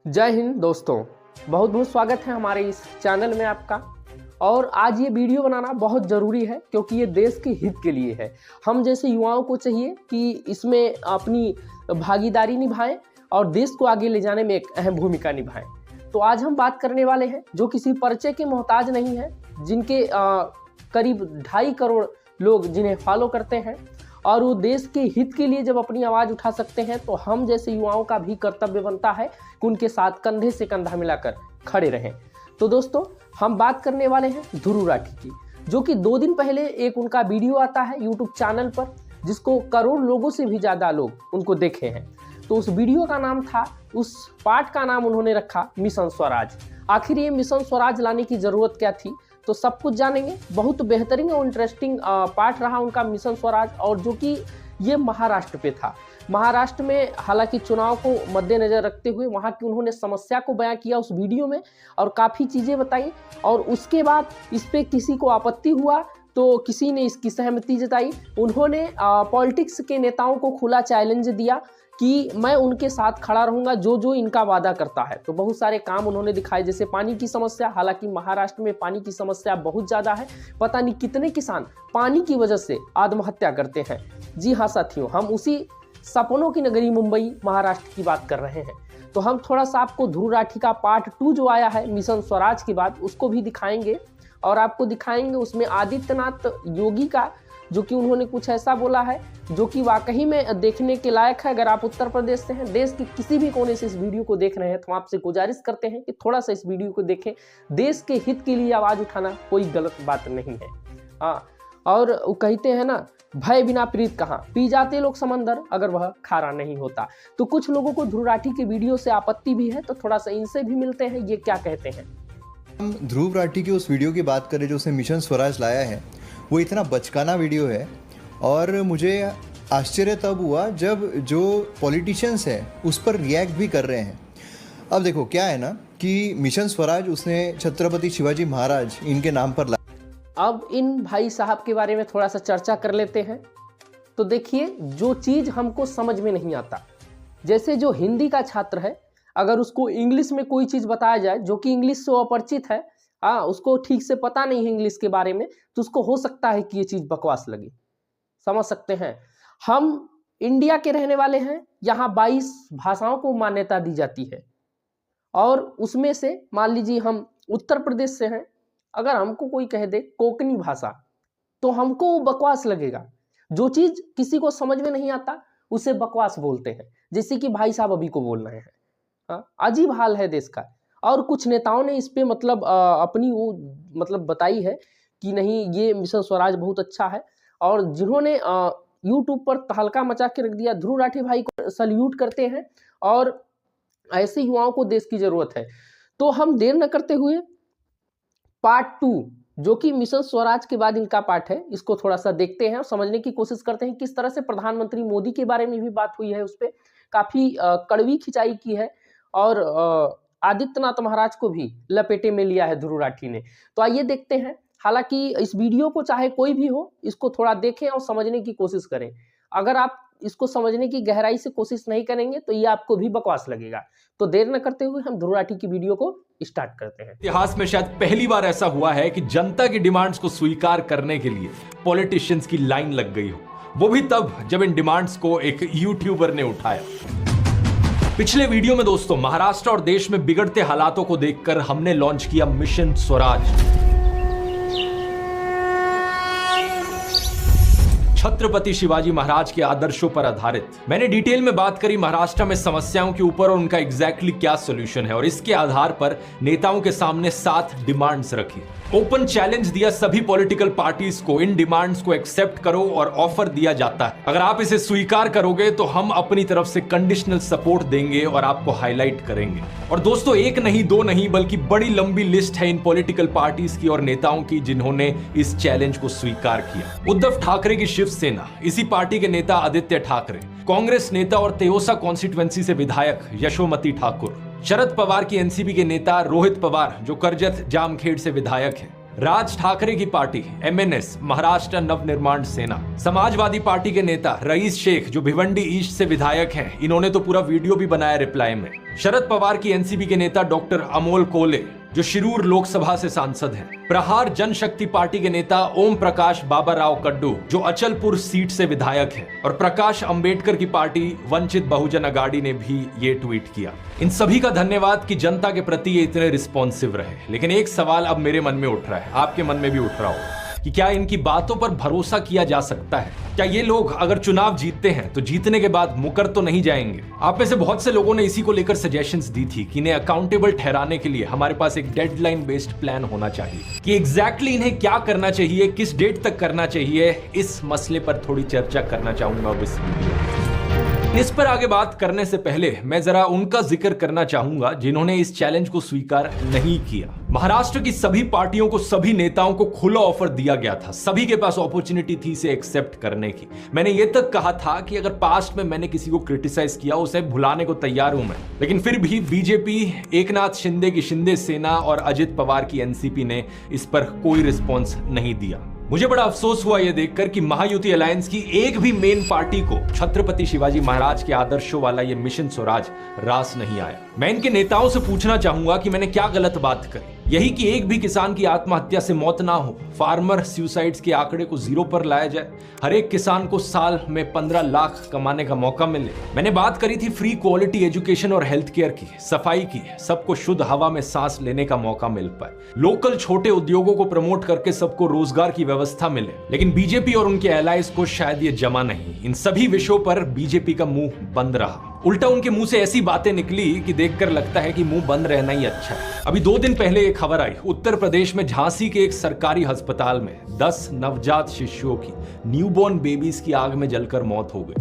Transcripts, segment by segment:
जय हिंद दोस्तों, बहुत बहुत स्वागत है हमारे इस चैनल में आपका। और आज ये वीडियो बनाना बहुत ज़रूरी है क्योंकि ये देश के हित के लिए है। हम जैसे युवाओं को चाहिए कि इसमें अपनी भागीदारी निभाएं और देश को आगे ले जाने में एक अहम भूमिका निभाएं। तो आज हम बात करने वाले हैं जो किसी परिचय के मोहताज नहीं है, जिनके करीब 2.5 करोड़ लोग जिन्हें फॉलो करते हैं और वो देश के हित के लिए जब अपनी आवाज़ उठा सकते हैं तो हम जैसे युवाओं का भी कर्तव्य बनता है कि उनके साथ कंधे से कंधा मिलाकर खड़े रहें। तो दोस्तों, हम बात करने वाले हैं ध्रुव राठी की, जो कि 2 दिन पहले एक उनका वीडियो आता है यूट्यूब चैनल पर, जिसको करोड़ लोगों से भी ज़्यादा लोग उनको देखे हैं। तो उस वीडियो का नाम था, उस पार्ट का नाम उन्होंने रखा मिशन स्वराज। आखिर ये मिशन स्वराज लाने की ज़रूरत क्या थी, तो सब कुछ जानेंगे। बहुत बेहतरीन और इंटरेस्टिंग पार्ट रहा उनका मिशन स्वराज, और जो कि ये महाराष्ट्र पे था। महाराष्ट्र में हालांकि चुनाव को मद्देनजर रखते हुए वहाँ की उन्होंने समस्या को बयां किया उस वीडियो में और काफ़ी चीज़ें बताई। और उसके बाद इस पर किसी को आपत्ति हुआ तो किसी ने इसकी सहमति जताई। उन्होंने पॉलिटिक्स के नेताओं को खुला चैलेंज दिया कि मैं उनके साथ खड़ा रहूंगा जो जो इनका वादा करता है। तो बहुत सारे काम उन्होंने दिखाए, जैसे पानी की समस्या। हालांकि महाराष्ट्र में पानी की समस्या बहुत ज़्यादा है, पता नहीं कितने किसान पानी की वजह से आत्महत्या करते हैं। जी हाँ साथियों, हम उसी सपनों की नगरी मुंबई महाराष्ट्र की बात कर रहे हैं। तो हम थोड़ा सा आपको ध्रुव राठी का पार्ट 2 जो आया है मिशन स्वराज के बाद, उसको भी दिखाएंगे और आपको दिखाएंगे उसमें आदित्यनाथ योगी का, जो कि उन्होंने कुछ ऐसा बोला है जो कि वाकई में देखने के लायक है। अगर आप उत्तर प्रदेश से हैं, देश के किसी भी कोने से इस वीडियो को देख रहे हैं, तो आपसे गुजारिश करते हैं कि थोड़ा सा इस वीडियो को देखें। देश के हित के लिए आवाज़ उठाना कोई गलत बात नहीं है। हाँ, और वो कहते हैं ना, भय बिना प्रीत कहाँ, पी जाते लोग समंदर अगर वह खारा नहीं होता। तो कुछ लोगों को ध्रुव राठी के वीडियो से आपत्ति भी है, तो थोड़ा सा इनसे भी मिलते हैं, ये क्या कहते हैं। हम ध्रुव राठी की उस वीडियो की बात करें जो उसने मिशन स्वराज लाया है, वो इतना बचकाना वीडियो है। और मुझे आश्चर्य तब हुआ जब जो पॉलिटिशियंस हैं उस पर रिएक्ट भी कर रहे हैं। अब देखो क्या है ना कि मिशन स्वराज उसने छत्रपति शिवाजी महाराज इनके नाम पर लाया। अब इन भाई साहब के बारे में थोड़ा सा चर्चा कर लेते हैं। तो देखिए, जो चीज़ हमको समझ में नहीं आता, जैसे जो हिंदी का छात्र है, अगर उसको इंग्लिश में कोई चीज़ बताया जाए जो कि इंग्लिश से अपरिचित है, उसको ठीक से पता नहीं है इंग्लिश के बारे में, तो उसको हो सकता है कि ये चीज़ बकवास लगे। समझ सकते हैं। हम इंडिया के रहने वाले हैं, यहाँ 22 भाषाओं को मान्यता दी जाती है और उसमें से मान लीजिए हम उत्तर प्रदेश से हैं, अगर हमको कोई कह दे कोंकणी भाषा, तो हमको वो बकवास लगेगा। जो चीज़ किसी को समझ में नहीं आता उसे बकवास बोलते हैं, जैसे कि भाई साहब अभी को बोल रहे हैं। हाँ, अजीब हाल है देश का। और कुछ नेताओं ने इस पे मतलब अपनी वो मतलब बताई है कि नहीं, ये मिशन स्वराज बहुत अच्छा है, और जिन्होंने यूट्यूब पर तहलका मचा के रख दिया। ध्रुव राठी भाई को सल्यूट करते हैं और ऐसे युवाओं को देश की ज़रूरत है। तो हम देर न करते हुए पार्ट 2 जो कि मिशन स्वराज के बाद इनका पार्ट है, इसको थोड़ा सा देखते हैं और समझने की कोशिश करते हैं किस तरह से प्रधानमंत्री मोदी के बारे में भी बात हुई है। उस पर काफ़ी कड़वी खिंचाई की है और आदित्यनाथ महाराज को भी लपेटे में लिया है ध्रुव राठी ने। तो आइए देखते हैं। हालांकि इस वीडियो को चाहे कोई भी हो, इसको थोड़ा देखें और समझने की कोशिश करें। अगर आप इसको समझने की गहराई से कोशिश नहीं करेंगे तो ये आपको भी बकवास लगेगा। तो देर न करते हुए हम ध्रुव राठी की वीडियो को स्टार्ट करते हैं। इतिहास में शायद पहली बार ऐसा हुआ है कि जनता की डिमांड्स को स्वीकार करने के लिए पॉलिटिशियंस की लाइन लग गई हो, वो भी तब जब इन डिमांड्स को एक यूट्यूबर ने उठाया। पिछले वीडियो में दोस्तों, महाराष्ट्र और देश में बिगड़ते हालातों को देखकर हमने लॉन्च किया मिशन स्वराज। छत्रपति शिवाजी महाराज के आदर्शों पर आधारित मैंने डिटेल में बात करी महाराष्ट्र में समस्याओं के ऊपर और उनका एग्जैक्टली क्या सॉल्यूशन है, और इसके आधार पर नेताओं के सामने 7 डिमांड्स रखी। ओपन चैलेंज दिया सभी पॉलिटिकल पार्टीज को, इन डिमांड्स को एक्सेप्ट करो, और ऑफर दिया जाता है अगर आप इसे स्वीकार करोगे तो हम अपनी तरफ से कंडीशनल सपोर्ट देंगे और आपको हाईलाइट करेंगे। और दोस्तों, एक नहीं दो नहीं बल्कि बड़ी लंबी लिस्ट है इन पॉलिटिकल पार्टीज की और नेताओं की जिन्होंने इस चैलेंज को स्वीकार किया। उद्धव ठाकरे की शिवसेना, इसी पार्टी के नेता आदित्य ठाकरे, कांग्रेस नेता और तेयोसा कॉन्स्टिट्यूएंसी से विधायक यशोमती ठाकुर, शरद पवार की एनसीपी के नेता रोहित पवार जो करजत जामखेड़ से विधायक हैं, राज ठाकरे की पार्टी MNS महाराष्ट्र नवनिर्माण सेना, समाजवादी पार्टी के नेता रईस शेख जो भिवंडी ईस्ट से विधायक हैं, इन्होंने तो पूरा वीडियो भी बनाया रिप्लाई में। शरद पवार की NCP के नेता डॉक्टर अमोल कोले जो शिरूर लोकसभा से सांसद हैं, प्रहार जनशक्ति पार्टी के नेता ओम प्रकाश बाबा राव कड्डू जो अचलपुर सीट से विधायक हैं, और प्रकाश अंबेडकर की पार्टी वंचित बहुजन अगाड़ी ने भी ये ट्वीट किया। इन सभी का धन्यवाद कि जनता के प्रति ये इतने रिस्पॉन्सिव रहे। लेकिन एक सवाल अब मेरे मन में उठ रहा है, आपके मन में भी उठ रहा होगा कि क्या इनकी बातों पर भरोसा किया जा सकता है? क्या ये लोग अगर चुनाव जीतते हैं तो जीतने के बाद मुकर तो नहीं जाएंगे? आप में से बहुत से लोगों ने इसी को लेकर सजेशंस दी थी कि इन्हें अकाउंटेबल ठहराने के लिए हमारे पास एक डेडलाइन बेस्ड प्लान होना चाहिए कि एग्जैक्टली इन्हें क्या करना चाहिए, किस डेट तक करना चाहिए। इस मसले पर थोड़ी चर्चा करना चाहूंगा अब इस वीडियो में। इस पर आगे बात करने से पहले मैं जरा उनका जिक्र करना चाहूंगा जिन्होंने इस चैलेंज को स्वीकार नहीं किया। महाराष्ट्र की सभी पार्टियों को, सभी नेताओं को खुला ऑफर दिया गया था, सभी के पास अपॉर्चुनिटी थी इसे एक्सेप्ट करने की। मैंने ये तक कहा था कि अगर पास्ट में मैंने किसी को क्रिटिसाइज किया उसे भुलाने को तैयार हूं मैं, लेकिन फिर भी बीजेपी, एकनाथ शिंदे की शिंदे सेना और अजित पवार की NCP ने इस पर कोई रिस्पॉन्स नहीं दिया। मुझे बड़ा अफसोस हुआ यह देखकर कि महायुति अलायंस की एक भी मेन पार्टी को छत्रपति शिवाजी महाराज के आदर्शों वाला यह मिशन स्वराज रास नहीं आया। मैं इनके नेताओं से पूछना चाहूंगा कि मैंने क्या गलत बात करी? यही कि एक भी किसान की आत्महत्या से मौत ना हो, फार्मर सुसाइड्स के आंकड़े को 0 पर लाया जाए, हर एक किसान को साल में 15 लाख कमाने का मौका मिले। मैंने बात करी थी फ्री क्वालिटी एजुकेशन और हेल्थ केयर की, सफाई की, सबको शुद्ध हवा में सांस लेने का मौका मिल पाए, लोकल छोटे उद्योगों को प्रमोट करके सबको रोजगार की व्यवस्था मिले। लेकिन बीजेपी और उनके एलाइज को शायद ये जमा नहीं। इन सभी विषयों पर बीजेपी का मुंह बंद रहा। उल्टा उनके मुंह से ऐसी बातें निकली कि देखकर लगता है कि मुंह बंद रहना ही अच्छा है। अभी 2 दिन पहले एक खबर आई, उत्तर प्रदेश में झांसी के एक सरकारी अस्पताल में 10 नवजात शिशुओं की, न्यूबॉर्न बेबीज की आग में जलकर मौत हो गई।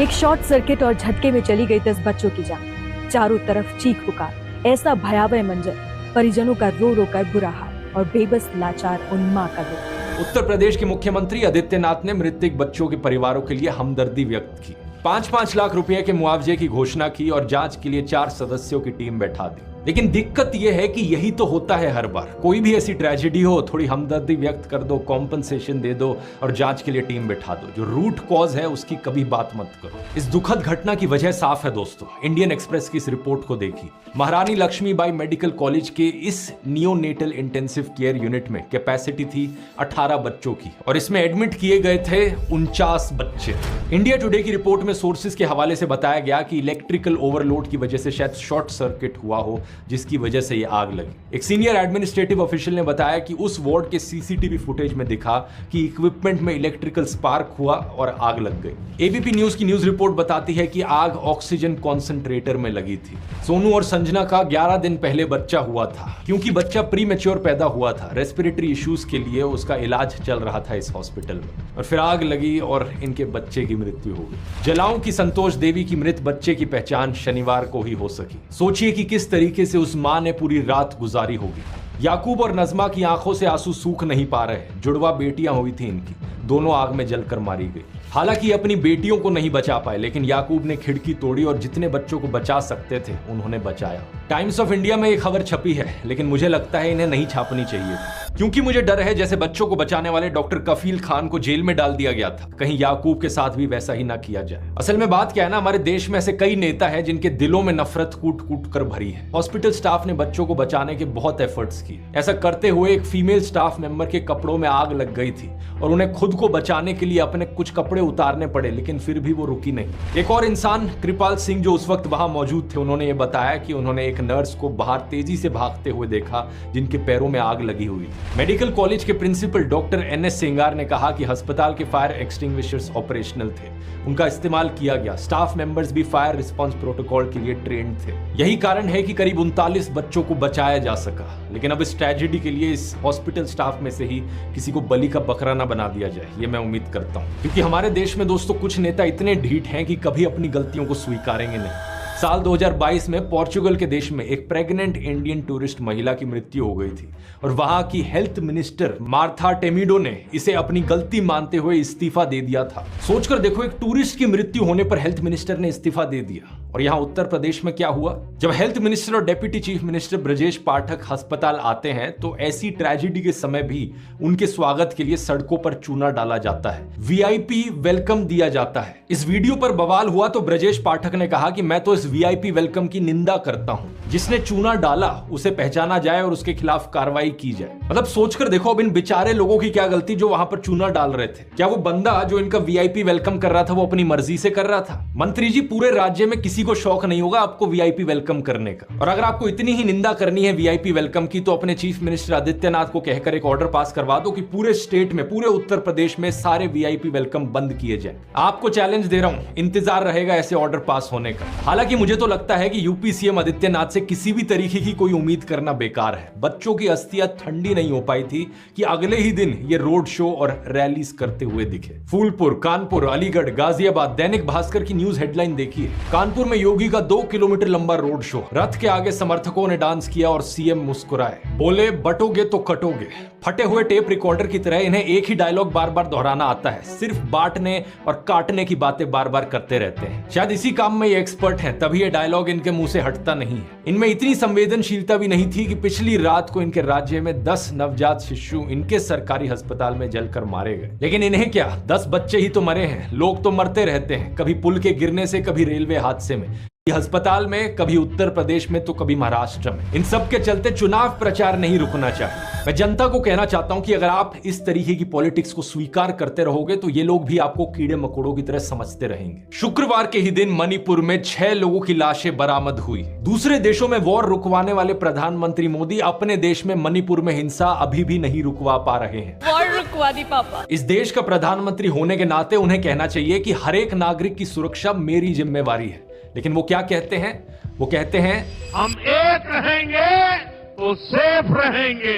एक शॉर्ट सर्किट और झटके में चली गई 10 बच्चों की जान। चारों तरफ चीख पुकार, ऐसा भयावह मंजर, परिजनों का रो रो कर बुरा हाल और बेबस लाचार उन मां का दुख। उत्तर प्रदेश के मुख्यमंत्री आदित्यनाथ ने मृतक बच्चों के परिवारों के लिए हमदर्दी व्यक्त की, 5-5 लाख रुपए के मुआवजे की घोषणा की और जांच के लिए 4 सदस्यों की टीम बैठा दी। लेकिन दिक्कत यह है कि यही तो होता है हर बार, कोई भी ऐसी ट्रेजेडी हो, थोड़ी हमदर्दी व्यक्त कर दो, कॉम्पनसेशन दे दो और जांच के लिए टीम बैठा दो। जो रूट कॉज है उसकी कभी बात मत करो। इस दुखद घटना की वजह साफ है दोस्तों। इंडियन एक्सप्रेस की इस रिपोर्ट को देखी। महारानी लक्ष्मीबाई मेडिकल कॉलेज के इस नियोनेटल इंटेंसिव केयर यूनिट में कैपेसिटी थी 18 बच्चों की और इसमें एडमिट किए गए थे 49 बच्चे। इंडिया टुडे की रिपोर्ट में सोर्सेज के हवाले से बताया गया कि इलेक्ट्रिकल ओवरलोड की वजह से शायद शॉर्ट सर्किट हुआ हो, जिसकी वजह से ये आग लगी। एक सीनियर एडमिनिस्ट्रेटिव ऑफिशियल ने बताया कि उस वार्ड के सीसीटीवी फुटेज में दिखा कि इक्विपमेंट में इलेक्ट्रिकल स्पार्क हुआ और आग लग गई। एबीपी न्यूज की न्यूज रिपोर्ट बताती है कि आग ऑक्सीजन कॉन्सेंट्रेटर में लगी थी। सोनू और संजना का 11 दिन पहले बच्चा हुआ था। क्योंकि बच्चा प्री मैच्योर पैदा हुआ था, रेस्पिरेटरी इश्यूज के लिए उसका इलाज चल रहा था इस हॉस्पिटल में, और फिर आग लगी और इनके बच्चे की मृत्यु हो गई। जलाऊं की संतोष देवी की मृत बच्चे की पहचान शनिवार को ही हो सकी। सोचिए कि किस तरीके से उस मां ने पूरी रात गुजारी होगी। याकूब और नजमा की आंखों से आंसू सूख नहीं पा रहे। जुड़वा बेटियां हुई थी इनकी, दोनों आग में जलकर मारी गई। हालांकि अपनी बेटियों को नहीं बचा पाए, लेकिन याकूब ने खिड़की तोड़ी और जितने बच्चों को बचा सकते थे उन्होंने बचाया। टाइम्स ऑफ इंडिया में ये खबर छपी है, लेकिन मुझे लगता है इन्हें नहीं छापनी चाहिए, क्योंकि मुझे डर है जैसे बच्चों को बचाने वाले डॉक्टर कफील खान को जेल में डाल दिया गया था, कहीं याकूब के साथ भी वैसा ही ना किया जाए। असल में बात क्या है ना, हमारे देश में ऐसे कई नेता हैं जिनके दिलों में नफरत कूट कूट कर भरी है। हॉस्पिटल स्टाफ ने बच्चों को बचाने के बहुत एफर्ट्स किए। ऐसा करते हुए एक फीमेल स्टाफ मेंबर के कपड़ों में आग लग गई थी और उन्हें खुद को बचाने के लिए अपने कुछ कपड़े उतारने पड़े, लेकिन फिर भी वो रुकी नहीं। एक और इंसान कृपाल सिंह जो उस वक्त वहां मौजूद थे, उन्होंने ये बताया कि उन्होंने एक नर्स को बाहर तेजी से भागते हुए देखा जिनके पैरों में आग लगी हुई थी। मेडिकल कॉलेज के प्रिंसिपल डॉक्टर NS सिंगार ने कहा कि अस्पताल के फायर एक्सटिंग्विशर्स ऑपरेशनल थे, उनका इस्तेमाल किया गया। स्टाफ मेंबर्स भी फायर रिस्पांस प्रोटोकॉल के लिए ट्रेंड थे। यही कारण है कि करीब 39 बच्चों को बचाया जा सका। लेकिन अब इस ट्रेजेडी के लिए इस हॉस्पिटल स्टाफ में से ही किसी को बलि का बकरा ना बना दिया जाए, ये मैं उम्मीद करता हूं, क्योंकि हमारे देश में दोस्तों कुछ नेता इतने ढीठ हैं कि कभी अपनी गलतियों को स्वीकारेंगे नहीं। साल 2022 में पोर्चुगल के देश में एक प्रेग्नेंट इंडियन टूरिस्ट महिला की मृत्यु हो गई थी और वहां की हेल्थ मिनिस्टर मार्था टेमिडो ने इसे अपनी गलती मानते हुए इस्तीफा दे दिया था। सोचकर देखो, एक टूरिस्ट की मृत्यु होने पर हेल्थ मिनिस्टर ने इस्तीफा दे दिया। और यहाँ उत्तर प्रदेश में क्या हुआ, जब हेल्थ मिनिस्टर और deputy chief minister Brajesh Pathak अस्पताल आते हैं तो ऐसी ट्रेजेडी के समय भी उनके स्वागत के लिए सड़कों पर चूना डाला जाता है, वीआईपी वेलकम दिया जाता है। इस वीडियो पर बवाल हुआ तो ब्रजेश पाठक ने कहा कि मैं तो इस वीआईपी वेलकम की निंदा करता हूं, जिसने चूना डाला उसे पहचाना जाए और उसके खिलाफ कार्रवाई की जाए। मतलब सोचकर देखो अब इन बेचारे लोगों की क्या गलती जो वहां पर चूना डाल रहे थे। क्या वो बंदा जो इनका वीआईपी वेलकम कर रहा था वो अपनी मर्जी से कर रहा था? मंत्री जी, पूरे राज्य में किसी को शौक नहीं होगा आपको वीआईपी वेलकम करने का। और अगर आपको इतनी ही निंदा करनी है वीआईपी वेलकम की तो अपने चीफ मिनिस्टर आदित्यनाथ को कहकर एक ऑर्डर पास करवा दो कि पूरे स्टेट में, पूरे उत्तर प्रदेश में सारे वीआईपी वेलकम बंद किए जाए। आपको चैलेंज दे रहा हूं, इंतजार रहेगा ऐसे ऑर्डर पास होने का। हालांकि मुझे तो लगता है कि यूपी सीएम आदित्यनाथ से किसी भी तरीके की कोई उम्मीद करना बेकार है। बच्चों की अस्थियां ठंडी नहीं हो पाई थी कि अगले ही दिन ये रोड शो और रैलीज करते हुए दिखे। फूलपुर, कानपुर, अलीगढ़, गाजियाबाद, दैनिक भास्कर की न्यूज हेडलाइन देखिए। कानपुर में योगी का 2 किलोमीटर लंबा रोड शो, रथ के आगे समर्थकों ने डांस किया और सीएम मुस्कुराए, बोले बटोगे तो कटोगे। फटे हुए टेप रिकॉर्डर की तरह इन्हें एक ही डायलॉग बार बार दोहराना आता है, सिर्फ बांटने और काटने की बातें बार बार करते रहते हैं। शायद इसी काम में ये एक्सपर्ट हैं, तभी ये डायलॉग इनके मुंह से हटता नहीं है। इनमें इतनी संवेदनशीलता भी नहीं थी कि पिछली रात को इनके राज्य में 10 नवजात शिशु इनके सरकारी अस्पताल में जलकर मारे गए। लेकिन इन्हें क्या, 10 बच्चे ही तो मरे हैं। लोग तो मरते रहते हैं, कभी पुल के गिरने से, कभी रेलवे हादसे में, अस्पताल में, कभी उत्तर प्रदेश में तो कभी महाराष्ट्र में। इन सब के चलते चुनाव प्रचार नहीं रुकना चाहिए। मैं जनता को कहना चाहता हूं कि अगर आप इस तरीके की पॉलिटिक्स को स्वीकार करते रहोगे तो ये लोग भी आपको कीड़े मकोड़ों की तरह समझते रहेंगे। शुक्रवार के ही दिन मणिपुर में 6 लोगों की लाशें बरामद हुई। दूसरे देशों में वॉर रुकवाने वाले प्रधानमंत्री मोदी अपने देश में मणिपुर में हिंसा अभी भी नहीं रुकवा पा रहे हैं। वॉर रुकवा दी पापा। इस देश का प्रधानमंत्री होने के नाते उन्हें कहना चाहिए कि हर एक नागरिक की सुरक्षा मेरी जिम्मेवारी है। लेकिन वो क्या कहते हैं? वो कहते हैं हम एक रहेंगे तो सेफ रहेंगे।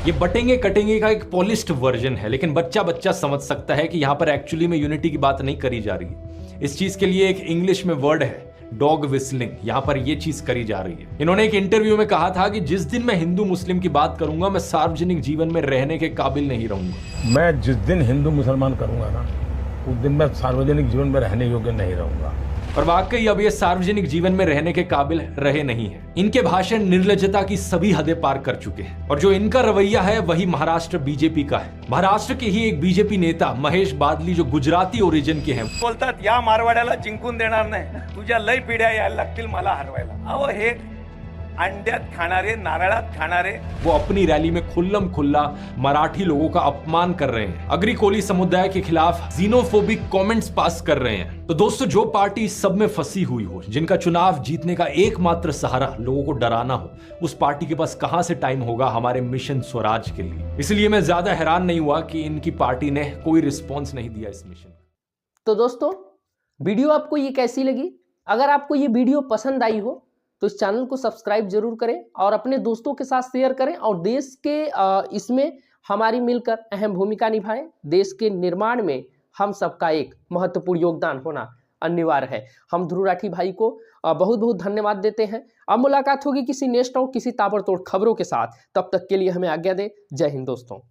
ये बटेंगे कटेंगे का एक पॉलिश्ड वर्जन है, लेकिन बच्चा बच्चा समझ सकता है कि यहां पर एक्चुअली में यूनिटी की बात नहीं करी जा रही है। इस चीज के लिए एक इंग्लिश में वर्ड है, डॉग विस्लिंग। यहां पर यह चीज करी जा रही है। इन्होंने एक इंटरव्यू में कहा था कि जिस दिन मैं हिंदू मुस्लिम की बात करूंगा मैं सार्वजनिक जीवन में रहने के काबिल नहीं रहूंगा। मैं जिस दिन हिंदू मुसलमान करूंगा ना, उस दिन मैं सार्वजनिक जीवन में रहने योग्य नहीं रहूंगा। और वाकई अब ये सार्वजनिक जीवन में रहने के काबिल रहे नहीं है। इनके भाषण निर्लज्जता की सभी हदें पार कर चुके हैं और जो इनका रवैया है वही महाराष्ट्र बीजेपी का है। महाराष्ट्र के ही एक बीजेपी नेता महेश बादली जो गुजराती ओरिजिन के हैं, बोलतात या मारवाड्याला जिंकून देणार नाही, तुझ्या लय पिढ्या यायला लागतील मला हरवायला। अहो हे अंड्यात खाणारे, नारळात खाणारे, वो अपनी रैली में खुल्लम खुल्ला मराठी लोगों का अपमान कर रहे हैं, अग्री कोली समुदाय के खिलाफ जीनोफोबिक कमेंट्स पास कर रहे हैं। तो दोस्तों, जो पार्टी सब में फंसी हुई हो, जिनका चुनाव जीतने का एकमात्र सहारा लोगों को डराना हो, उस पार्टी के पास कहां से टाइम होगा हमारे मिशन स्वराज के लिए। इसलिए मैं ज्यादा हैरान नहीं हुआ कि इनकी पार्टी ने कोई रिस्पॉन्स नहीं दिया इस मिशन। तो दोस्तों, वीडियो आपको ये कैसी लगी? अगर आपको ये वीडियो पसंद आई हो तो इस चैनल को सब्सक्राइब जरूर करें और अपने दोस्तों के साथ शेयर करें और देश के इसमें हमारी मिलकर अहम भूमिका निभाएं। देश के निर्माण में हम सबका एक महत्वपूर्ण योगदान होना अनिवार्य है। हम ध्रुव राठी भाई को बहुत बहुत धन्यवाद देते हैं। अब मुलाकात होगी किसी नेक्स्ट और किसी ताबड़तोड़ खबरों के साथ। तब तक के लिए हमें आज्ञा दें। जय हिंद दोस्तों।